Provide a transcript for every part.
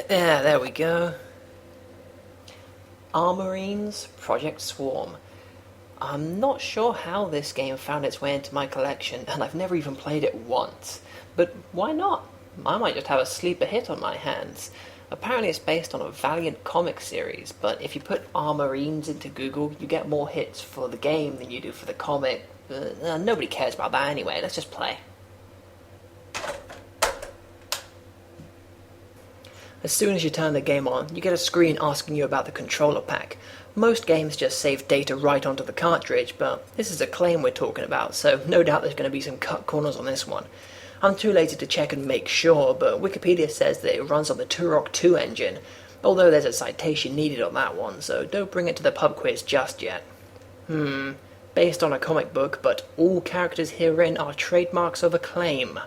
Yeah, there we go. Armorines, Project S.W.A.R.M. I'm not sure how this game found its way into my collection, and I've never even played it once. But why not? I might just have a sleeper hit on my hands. Apparently it's based on a Valiant comic series, but if you put Armorines into Google, you get more hits for the game than you do for the comic. Nobody cares about that anyway, let's just play. As soon as you turn the game on, you get a screen asking you about the controller pack. Most games just save data right onto the cartridge, but this is a claim we're talking about, so no doubt there's going to be some cut corners on this one. I'm too lazy to check and make sure, but Wikipedia says that it runs on the Turok 2 engine, although there's a citation needed on that one, so don't bring it to the pub quiz just yet. Based on a comic book, but all characters herein are trademarks of Acclaim.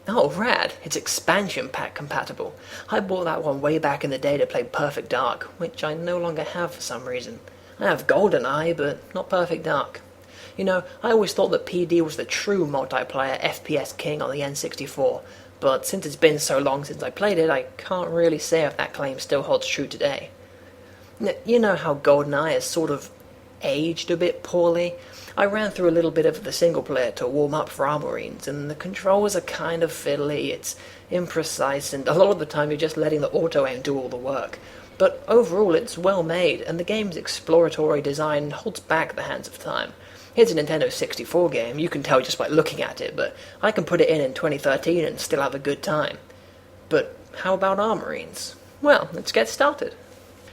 Oh, rad! It's expansion pack compatible. I bought that one way back in the day to play Perfect Dark, which I no longer have for some reason. I have GoldenEye, but not Perfect Dark. You know, I always thought that PD was the true multiplayer FPS king on the N64, but since it's been so long since I played it, I can't really say if that claim still holds true today. You know how GoldenEye has sort of aged a bit poorly? I ran through a little bit of the single player to warm up for Armorines, and the controls are kind of fiddly, it's imprecise, and a lot of the time you're just letting the auto-aim do all the work. But overall it's well made, and the game's exploratory design holds back the hands of time. Here's a Nintendo 64 game, you can tell just by looking at it, but I can put it in 2013 and still have a good time. But how about Armorines? Well, let's get started.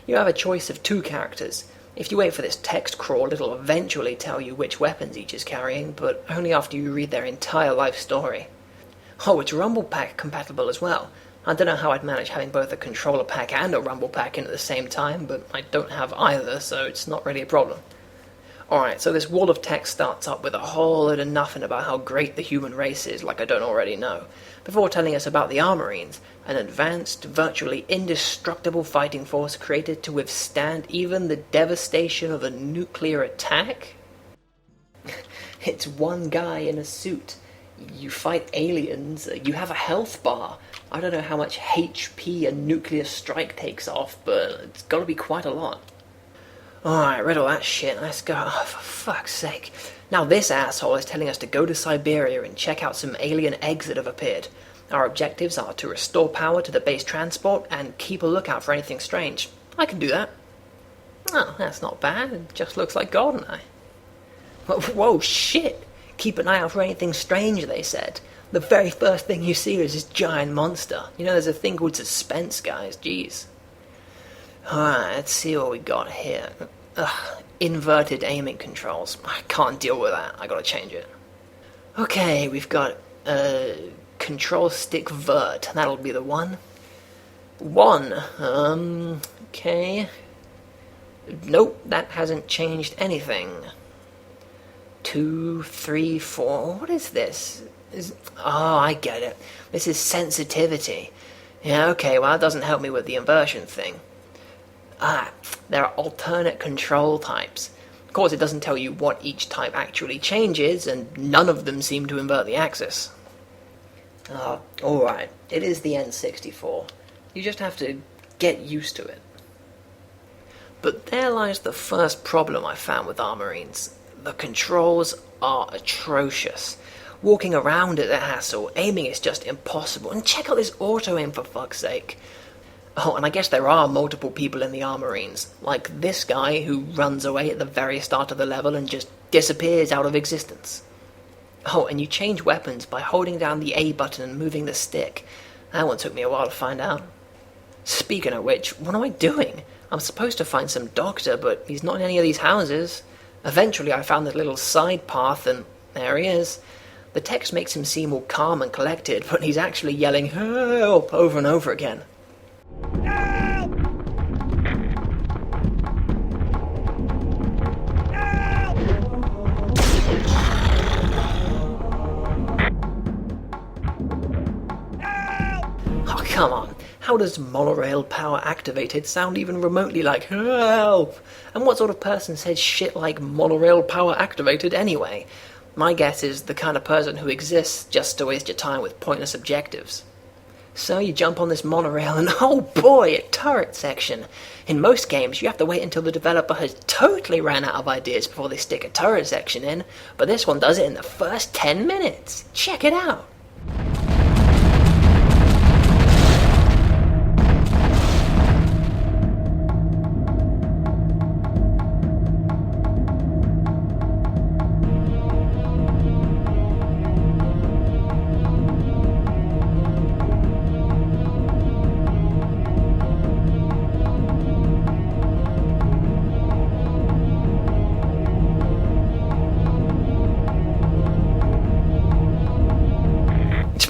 You have a choice of 2 characters. If you wait for this text crawl, it'll eventually tell you which weapons each is carrying, but only after you read their entire life story. Oh, it's Rumble Pack compatible as well. I don't know how I'd manage having both a controller pack and a Rumble Pack in at the same time, but I don't have either, so it's not really a problem. Alright, so this wall of text starts up with a whole load of nothing about how great the human race is, like I don't already know, before telling us about the Armorines, an advanced, virtually indestructible fighting force created to withstand even the devastation of a nuclear attack? It's one guy in a suit. You fight aliens, you have a health bar. I don't know how much HP a nuclear strike takes off, but it's gotta be quite a lot. Alright, read all that shit, let's go. Oh, for fuck's sake. Now this asshole is telling us to go to Siberia and check out some alien eggs that have appeared. Our objectives are to restore power to the base transport and keep a lookout for anything strange. I can do that. Oh, that's not bad. It just looks like GoldenEye. Whoa, shit! Keep an eye out for anything strange, they said. The very first thing you see is this giant monster. You know, there's a thing called suspense, guys. Jeez. Alright, let's see what we got here. Inverted aiming controls. I can't deal with that. I gotta change it. Okay, we've got control stick vert. That'll be the one. 1. Okay. Nope, that hasn't changed anything. 2, 3, 4. What is this? Oh, I get it. This is sensitivity. Yeah, okay, well that doesn't help me with the inversion thing. There are alternate control types. Of course, it doesn't tell you what each type actually changes, and none of them seem to invert the axis. Alright, it is the N64. You just have to get used to it. But there lies the first problem I found with Armorines. The controls are atrocious. Walking around is a hassle, aiming is just impossible, and check out this auto-aim for fuck's sake. Oh, and I guess there are multiple people in the Armorines, like this guy who runs away at the very start of the level and just disappears out of existence. Oh, and you change weapons by holding down the A button and moving the stick. That one took me a while to find out. Speaking of which, what am I doing? I'm supposed to find some doctor, but he's not in any of these houses. Eventually I found this little side path, and there he is. The text makes him seem all calm and collected, but he's actually yelling, "Help!" over and over again. Help! Help! Oh, come on. How does Monorail power activated sound even remotely like help? And what sort of person says shit like Monorail power activated anyway? My guess is the kind of person who exists just to waste your time with pointless objectives. So you jump on this monorail and oh boy, a turret section. In most games, you have to wait until the developer has totally ran out of ideas before they stick a turret section in, but this one does it in the first 10 minutes. Check it out.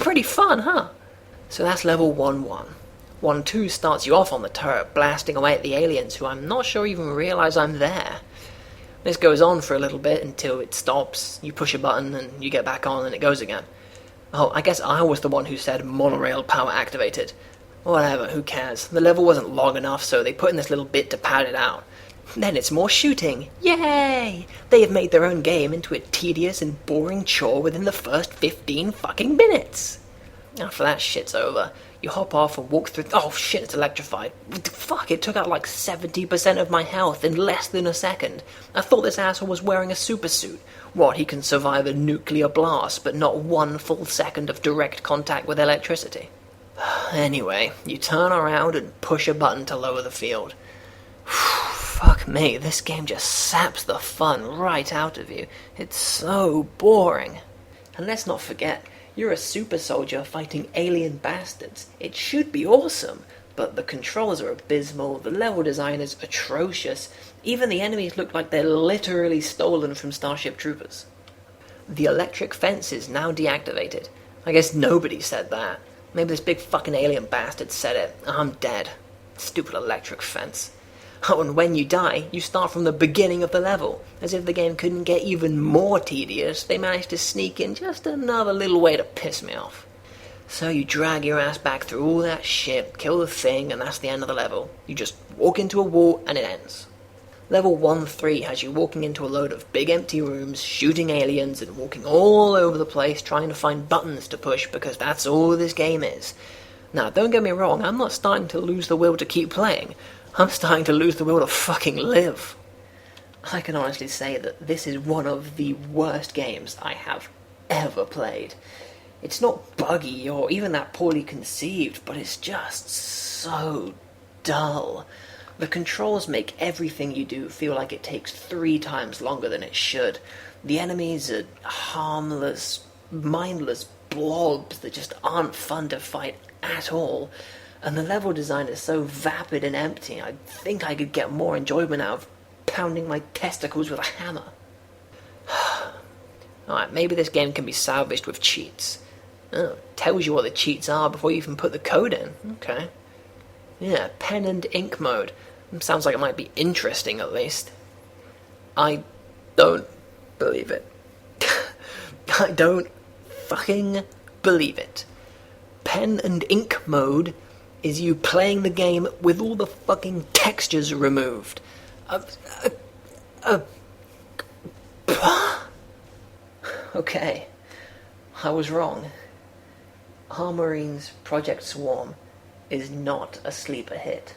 Pretty fun, huh? So that's level 1-1. 1-2 starts you off on the turret, blasting away at the aliens who I'm not sure even realize I'm there. This goes on for a little bit until it stops, you push a button and you get back on and it goes again. Oh, I guess I was the one who said monorail power activated. Whatever, who cares? The level wasn't long enough, so they put in this little bit to pad it out. Then it's more shooting. Yay! They have made their own game into a tedious and boring chore within the first 15 fucking minutes. After that shit's over, you hop off and walk through... Oh shit, it's electrified. Fuck, it took out like 70% of my health in less than a second. I thought this asshole was wearing a super suit. What, he can survive a nuclear blast, but not 1 full second of direct contact with electricity? Anyway, you turn around and push a button to lower the field. Fuck me, this game just saps the fun right out of you. It's so boring. And let's not forget, you're a super soldier fighting alien bastards. It should be awesome, but the controls are abysmal, the level design is atrocious, even the enemies look like they're literally stolen from Starship Troopers. The electric fence is now deactivated. I guess nobody said that. Maybe this big fucking alien bastard said it. I'm dead. Stupid electric fence. Oh, and when you die, you start from the beginning of the level. As if the game couldn't get even more tedious, they managed to sneak in just another little way to piss me off. So you drag your ass back through all that shit, kill the thing, and that's the end of the level. You just walk into a wall, and it ends. Level 1-3 has you walking into a load of big empty rooms, shooting aliens, and walking all over the place trying to find buttons to push, because that's all this game is. Now, don't get me wrong, I'm not starting to lose the will to keep playing. I'm starting to lose the will to fucking live. I can honestly say that this is one of the worst games I have ever played. It's not buggy or even that poorly conceived, but it's just so dull. The controls make everything you do feel like it takes 3 times longer than it should. The enemies are harmless, mindless blobs that just aren't fun to fight at all. And the level design is so vapid and empty, I think I could get more enjoyment out of pounding my testicles with a hammer. Alright, maybe this game can be salvaged with cheats. Oh, tells you what the cheats are before you even put the code in. Okay. Yeah, pen and ink mode. Sounds like it might be interesting, at least. I don't believe it. I don't fucking believe it. Pen and ink mode is you playing the game with all the fucking textures removed. Okay, I was wrong. Armorines Project S.W.A.R.M is not a sleeper hit.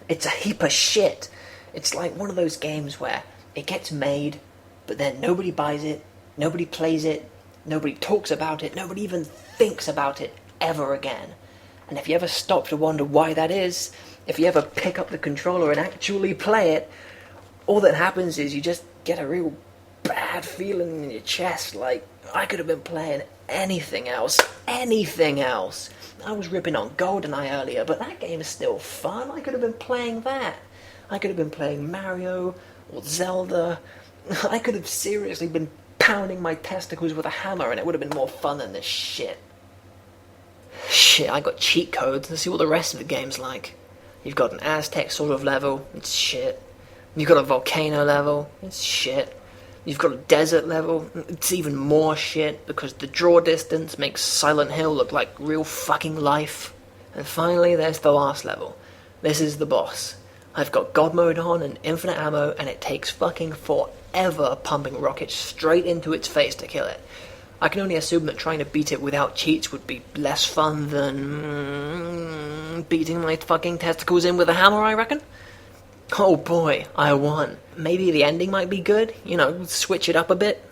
It's a heap of shit. It's like one of those games where it gets made, but then nobody buys it, nobody plays it, nobody talks about it, nobody even thinks about it ever again. And if you ever stop to wonder why that is, if you ever pick up the controller and actually play it, all that happens is you just get a real bad feeling in your chest, like, I could have been playing anything else. Anything else. I was ripping on GoldenEye earlier, but that game is still fun. I could have been playing that. I could have been playing Mario or Zelda. I could have seriously been pounding my testicles with a hammer and it would have been more fun than this shit. Shit, I got cheat codes. Let's see what the rest of the game's like. You've got an Aztec sort of level. It's shit. You've got a volcano level. It's shit. You've got a desert level. It's even more shit because the draw distance makes Silent Hill look like real fucking life. And finally, there's the last level. This is the boss. I've got God mode on and infinite ammo, and it takes fucking forever pumping rockets straight into its face to kill it. I can only assume that trying to beat it without cheats would be less fun than beating my fucking testicles in with a hammer, I reckon. Oh boy, I won. Maybe the ending might be good, you know, switch it up a bit.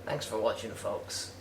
Thanks for watching, folks.